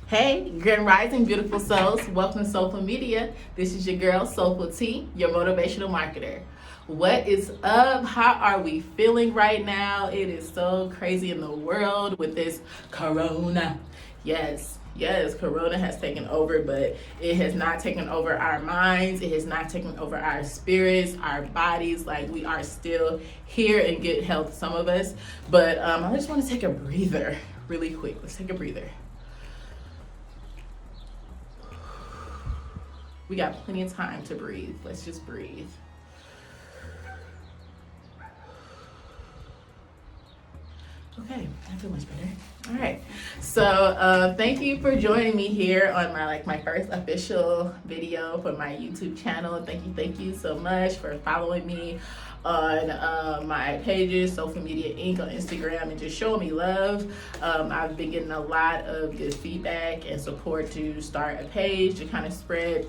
Hey, Grand Rising, beautiful souls. Welcome to Soulful Media. This is your girl, Soulful T, your motivational marketer. What is up? How are we feeling right now? It is so crazy in the world with this corona. Yes, corona has taken over, but it has not taken over our minds. It has not taken over our spirits, our bodies. Like, we are still here in good health, some of us. But I just want to take a breather really quick. Let's take a breather. We got plenty of time to breathe. Let's just breathe. Okay, I feel much better. All right. So thank you for joining me here on my first official video for my YouTube channel. Thank you so much for following me on my pages, Soulful Media Inc. on Instagram, and just showing me love. I've been getting a lot of good feedback and support to start a page to kind of spread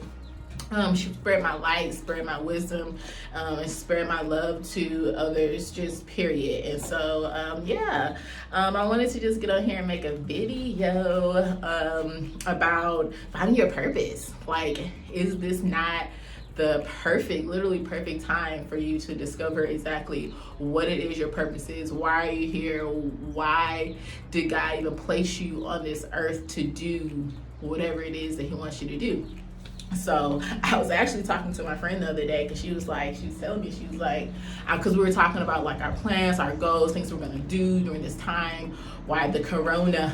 my light, spread my wisdom, and spread my love to others, just period. And so I wanted to just get on here and make a video about finding your purpose. Like, is this not the literally perfect time for you to discover exactly what it is your purpose is? Why are you here? Why did God even place you on this earth to do whatever it is that he wants you to do? So I was actually talking to my friend the other day, because she was telling me, because we were talking about like our plans, our goals, things we're gonna do during this time, why the corona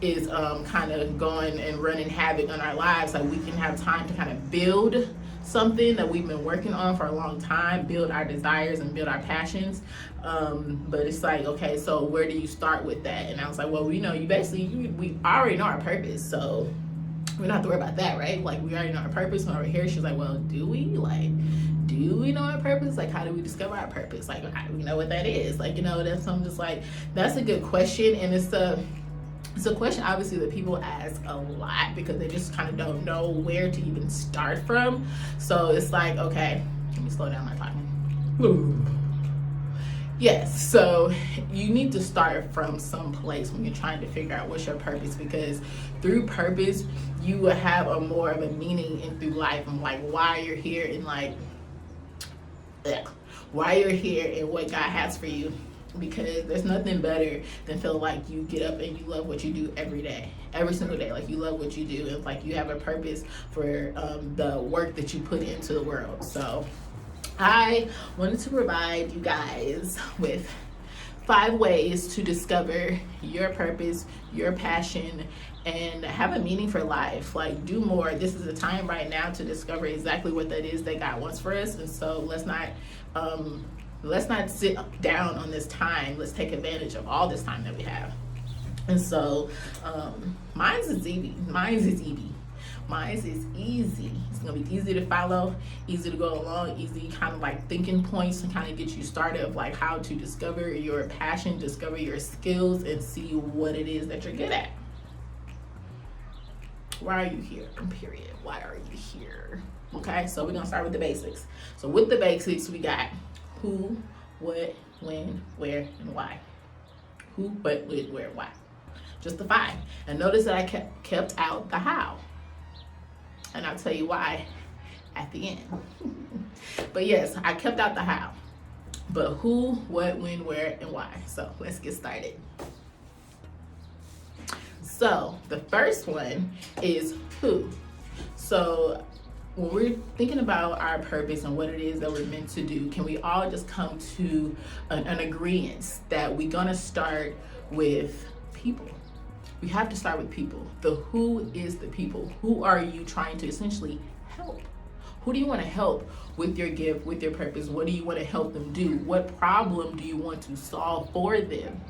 is kind of going and running havoc on our lives. Like, we can have time to kind of build something that we've been working on for a long time, build our desires and build our passions. But it's like, okay, so where do you start with that? And I was like, well, we already know our purpose, so we don't have to worry about that, right? Like, we already know our purpose when we're here. She's like, well, do we? Like, do we know our purpose? Like, how do we discover our purpose? Like, how do we know what that is? Like, I'm just like, that's a good question. And it's a question, obviously, that people ask a lot because they just kind of don't know where to even start from. So it's like, okay, let me slow down my talking. Yes, so you need to start from some place when you're trying to figure out what's your purpose, because through purpose, you will have more of a meaning in through life, and like why you're here, and why you're here and what God has for you. Because there's nothing better than feeling like you get up and you love what you do every day, every single day. Like, you love what you do, and like you have a purpose for the work that you put into the world. So I wanted to provide you guys with 5 ways to discover your purpose, your passion, and have a meaning for life. Like, do more. This is the time right now to discover exactly what that is that God wants for us. And so let's not sit down on this time. Let's take advantage of all this time that we have. And so mine's is easy. It's gonna be easy to follow, easy to go along, easy kind of like thinking points to kind of get you started of like how to discover your passion, discover your skills, and see what it is that you're good at. Why are you here? Period. Why are you here? Okay, so we're gonna start with the basics. So with the basics, we got who, what, when, where, and why. Who, what, when, where, why. Just the 5. And notice that I kept out the how. And I'll tell you why at the end. But yes, I kept out the how. But who, what, when, where, and why. So let's get started. So the first one is who. So when we're thinking about our purpose and what it is that we're meant to do, can we all just come to an agreement that we're gonna start with people? We have to start with people. The who is the people. Who are you trying to essentially help? Who do you want to help with your gift, with your purpose? What do you want to help them do? What problem do you want to solve for them?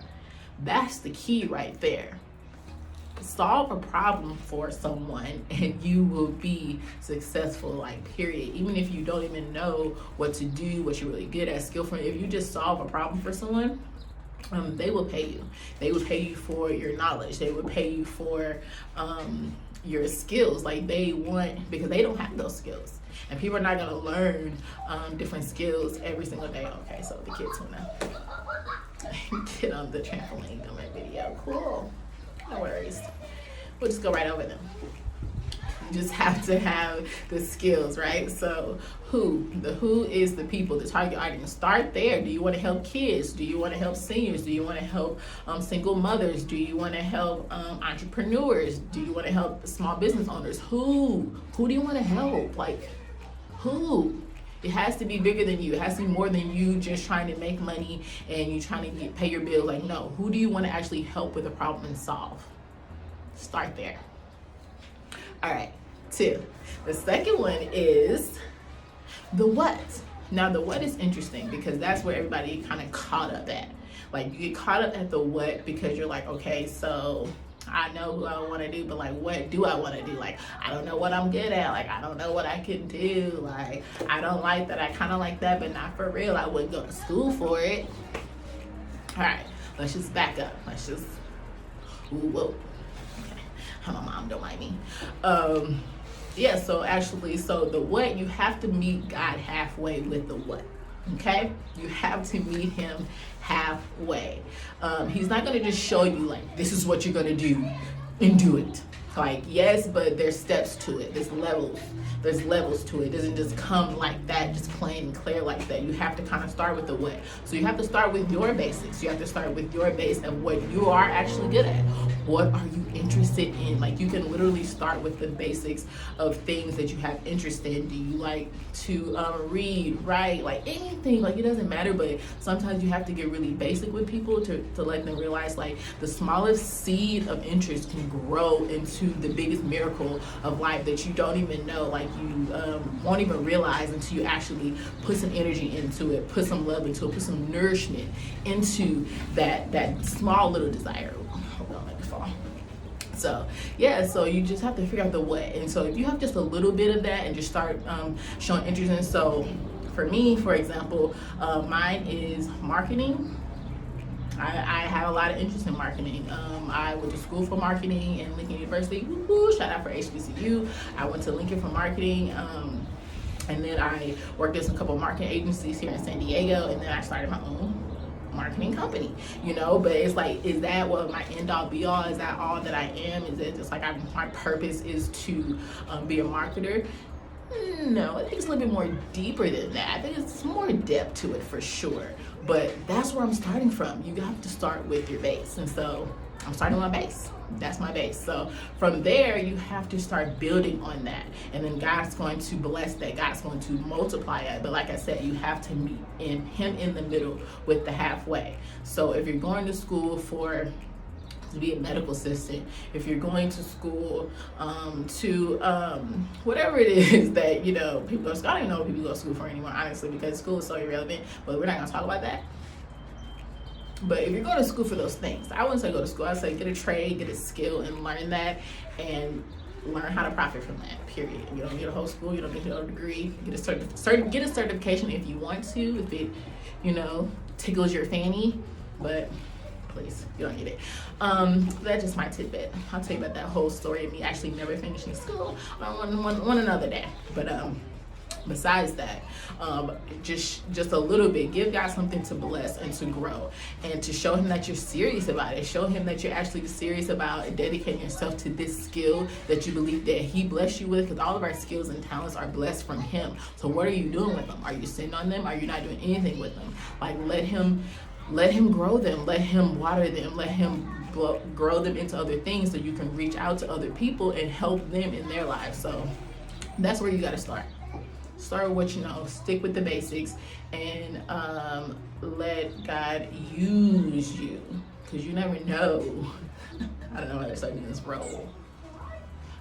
That's the key right there. Solve a problem for someone and you will be successful, like, period. Even if you don't even know what to do, what you're really good at, skillful, if you just solve a problem for someone, they will pay you. They will pay you for your knowledge. They will pay you for your skills. Like, they want, because they don't have those skills. And people are not going to learn different skills every single day. Okay, so the kids want to get on the trampoline on my video. Cool. No worries. we'll just go right over them. You just have to have the skills, right? So the who is the people, the target audience. Start there. Do you want to help kids? Do you want to help seniors? Do you want to help single mothers? Do you want to help entrepreneurs? Do you want to help small business owners? Who do you want to help? Like, who? It has to be bigger than you. It has to be more than you just trying to make money and you trying to pay your bills. Like, no, who do you want to actually help with a problem and solve? Start there. All right, 2. The second one is the what. Now, the what is interesting because that's where everybody kind of caught up at. Like, you get caught up at the what because you're like, okay, so I know who I want to do, but like, what do I want to do? Like, I don't know what I'm good at. Like, I don't know what I can do. Like, I don't like that. I kind of like that, but not for real. I wouldn't go to school for it. All right, let's just back up. Let's just, whoa. My mom, don't mind me. Yeah, so the what, you have to meet God halfway with the what. Okay, you have to meet him halfway. He's not going to just show you like, this is what you're going to do and do it. Like, yes, but there's steps to it. There's levels to it. It doesn't just come like that, just plain and clear like that. You have to kind of start with the what. So you have to start with your basics. You have to start with your base of what you are actually good at. What are you interested in? Like, you can literally start with the basics of things that you have interest in. Do you like to read, write, like anything? Like, it doesn't matter, but sometimes you have to get really basic with people to let them realize like the smallest seed of interest can grow into the biggest miracle of life that you don't even know. Like, you won't even realize until you actually put some energy into it, put some love into it, put some nourishment into that small little desire. Hold on, let me fall. So yeah, so you just have to figure out the what. And so if you have just a little bit of that and just start showing interest in. So for me, for example, mine is marketing. I have a lot of interest in marketing. I went to school for marketing in Lincoln University. Woo-hoo, shout out for HBCU. I went to Lincoln for marketing. And then I worked at a couple of marketing agencies here in San Diego. And then I started my own marketing company, you know. But it's like, is that what my end all be all? Is that all that I am? Is it just like my purpose is to be a marketer? No, I think it's a little bit more deeper than that. I think it's more depth to it for sure. But that's where I'm starting from. You have to start with your base. And so I'm starting with my base. That's my base. So from there, you have to start building on that. And then God's going to bless that. God's going to multiply it. But like I said, you have to meet him in the middle with the halfway. So if you're going to school to be a medical assistant, if you're going to school to whatever it is that, you know, people go to school. I don't even know what people go to school for anymore, honestly, because school is so irrelevant, but we're not going to talk about that. But if you're going to school for those things, I wouldn't say go to school. I'd say get a trade, get a skill, and learn that, and learn how to profit from that, period. You don't get a whole school, you don't get a degree. Get a certification if you want to, if it, you know, tickles your fanny, but please, you don't get it. That's just my tidbit. I'll tell you about that whole story of me actually never finishing school on one another day. But besides that, just a little bit, give God something to bless and to grow and to show him that you're serious about it. Show him that you're actually serious about dedicating yourself to this skill that you believe that he blessed you with, because all of our skills and talents are blessed from him. So what are you doing with them? Are you sitting on them? Are you not doing anything with them? Like, let him grow them, let him water them, let him grow them into other things so you can reach out to other people and help them in their lives. So that's where you got to start. Start with what you know, stick with the basics, and let God use you, because you never know. I don't know how to start doing this role.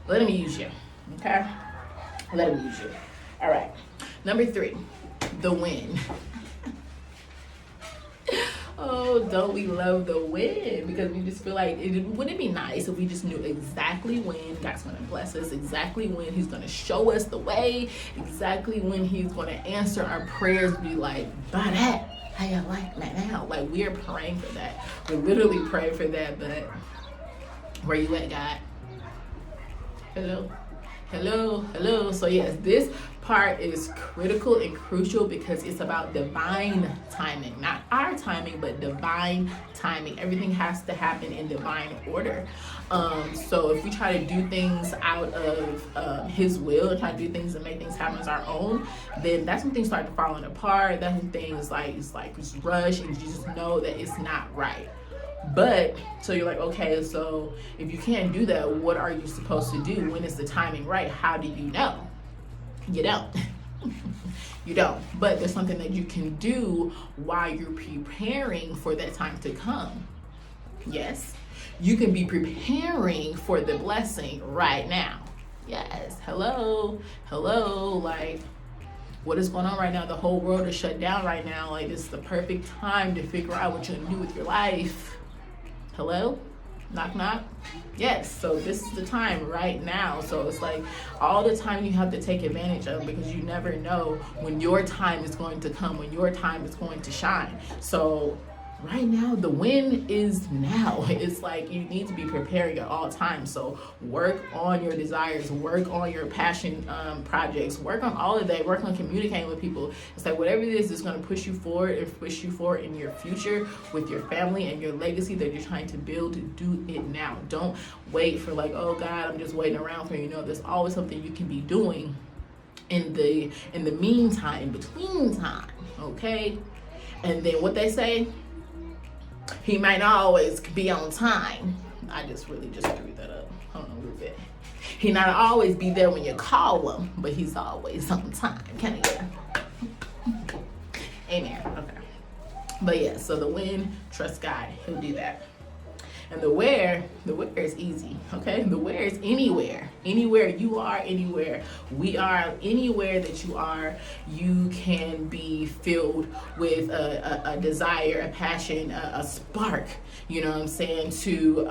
Let him use you, okay? Let him use you. All right, number 3, the win. Oh, don't we love the win? Because we just feel like, wouldn't it be nice if we just knew exactly when God's going to bless us, exactly when he's going to show us the way, exactly when he's going to answer our prayers, be like, by that, how you like that now? Like, we're praying for that. We're literally praying for that, but where you at, God? Hello? Hello. So yes, this part is critical and crucial because it's about divine timing, not our timing, but divine timing. Everything has to happen in divine order. So if we try to do things out of His will and try to do things and make things happen as our own, then that's when things start falling apart. That's when things it's just rush, and you just know that it's not right. But so you're like, okay, so if you can't do that, what are you supposed to do? When is the timing right? How do you know? You don't. You don't. But there's something that you can do while you're preparing for that time to come. Yes, you can be preparing for the blessing right now. Yes. Hello. Like, what is going on right now? The whole world is shut down right now. Like, this is the perfect time to figure out what you're gonna do with your life. Hello? Knock, knock. Yes, so this is the time right now. So it's like all the time you have to take advantage of, because you never know when your time is going to come, when your time is going to shine. So right now, the win is now. It's like you need to be preparing at all times. So work on your desires, work on your passion projects, work on all of that, work on communicating with people. It's like whatever it is that's going to push you forward and push you forward in your future with your family and your legacy that you're trying to build. Do it now. Don't wait for like, oh God, I'm just waiting around for you. No, there's always something you can be doing in the meantime, between time. Okay? And then what they say, He might not always be on time. I just really just threw that up. Hold on a little bit. He not always be there when you call him, but he's always on time. Can I hear? Amen. Okay. But yeah, so the when, trust God. He'll do that. And the where is easy, okay? The where is anywhere. Anywhere you are, anywhere we are, anywhere that you are, you can be filled with a desire, a passion, a spark, you know what I'm saying, to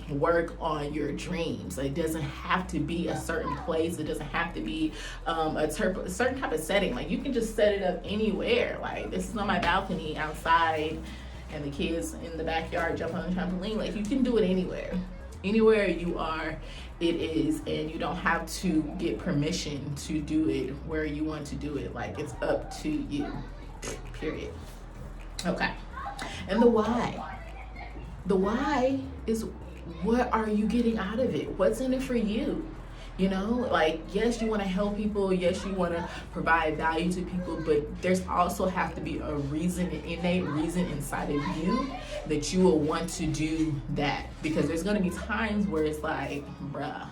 work on your dreams. It doesn't have to be a certain place. It doesn't have to be a certain type of setting. Like, you can just set it up anywhere. Like, this is on my balcony outside, and the kids in the backyard jump on the trampoline. Like, you can do it anywhere. Anywhere you are, it is, and you don't have to get permission to do it where you want to do it. Like, it's up to you, period. Okay. And the why. The why is, what are you getting out of it? What's in it for you? You know, like, yes, you want to help people. Yes, you want to provide value to people, but there's also have to be a reason, an innate reason inside of you that you will want to do that. Because there's going to be times where it's like, bruh,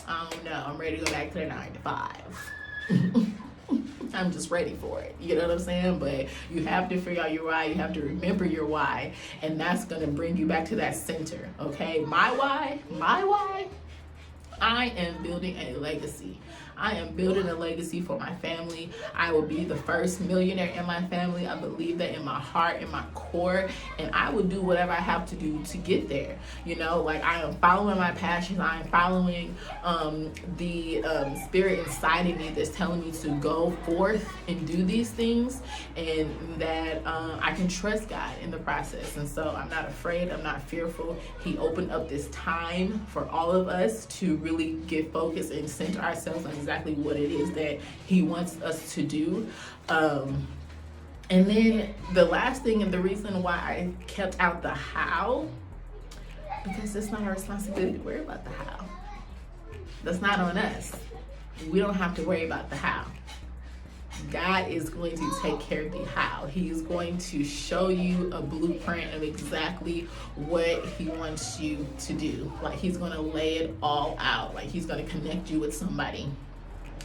I don't know, I'm ready to go back to the 9 to 5. I'm just ready for it. You know what I'm saying? But you have to figure out your why. You have to remember your why. And that's going to bring you back to that center. Okay? My why, I am building a legacy. I am building a legacy for my family. I will be the first millionaire in my family. I believe that in my heart, in my core, and I will do whatever I have to do to get there. You know, like, I am following my passions. I am following the spirit inside of me that's telling me to go forth and do these things, and that I can trust God in the process. And so I'm not afraid. I'm not fearful. He opened up this time for all of us to really get focused and center ourselves on exactly what it is that He wants us to do. And then the last thing, and the reason why I kept out the how, because it's not our responsibility to worry about the how. That's not on us. We don't have to worry about the how. God is going to take care of the how. He is going to show you a blueprint of exactly what He wants you to do. Like, He's going to lay it all out. Like, He's going to connect you with somebody.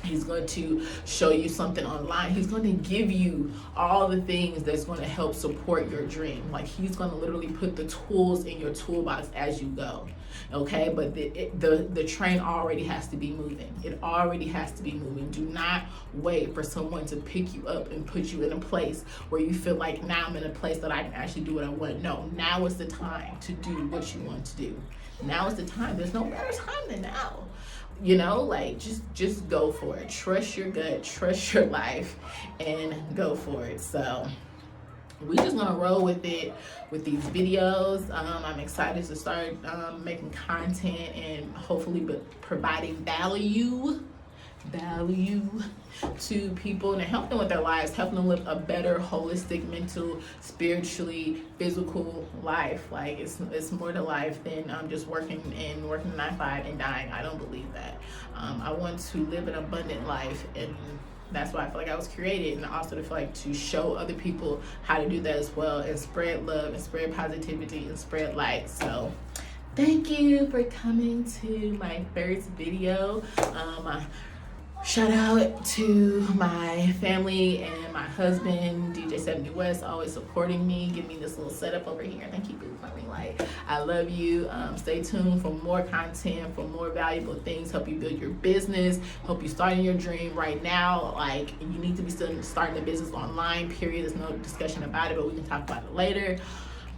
He's going to show you something online. He's going to give you all the things that's going to help support your dream. Like, He's going to literally put the tools in your toolbox as you go. Okay, but the train already has to be moving. It already has to be moving. Do not wait for someone to pick you up and put you in a place where you feel like, now I'm in a place that I can actually do what I want. No, now is the time to do what you want to do. Now is the time. There's no better time than now. You know, like, just go for it. Trust your gut, trust your life, and go for it. So we just gonna roll with it with these videos. I'm excited to start making content and hopefully providing value to people and help them with their lives, help them live a better, holistic, mental, spiritually, physical life. Like it's more to life than just working 9-to-5 and dying. I don't believe that. I want to live an abundant life, and that's why I feel like I was created, and also to feel like to show other people how to do that as well, and spread love and spread positivity and spread light. So thank you for coming to my first video. Shout out to my family and my husband, DJ 70 West, always supporting me, giving me this little setup over here. Thank you, boo, for me. Like, I love you. Stay tuned for more content, for more valuable things, help you build your business, help you start in your dream right now. Like, you need to be still starting a business online, period. There's no discussion about it, but we can talk about it later.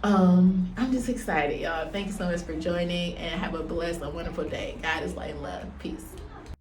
I'm just excited, y'all. Thank you so much for joining, and have a blessed, a wonderful day. God is light and love. Peace.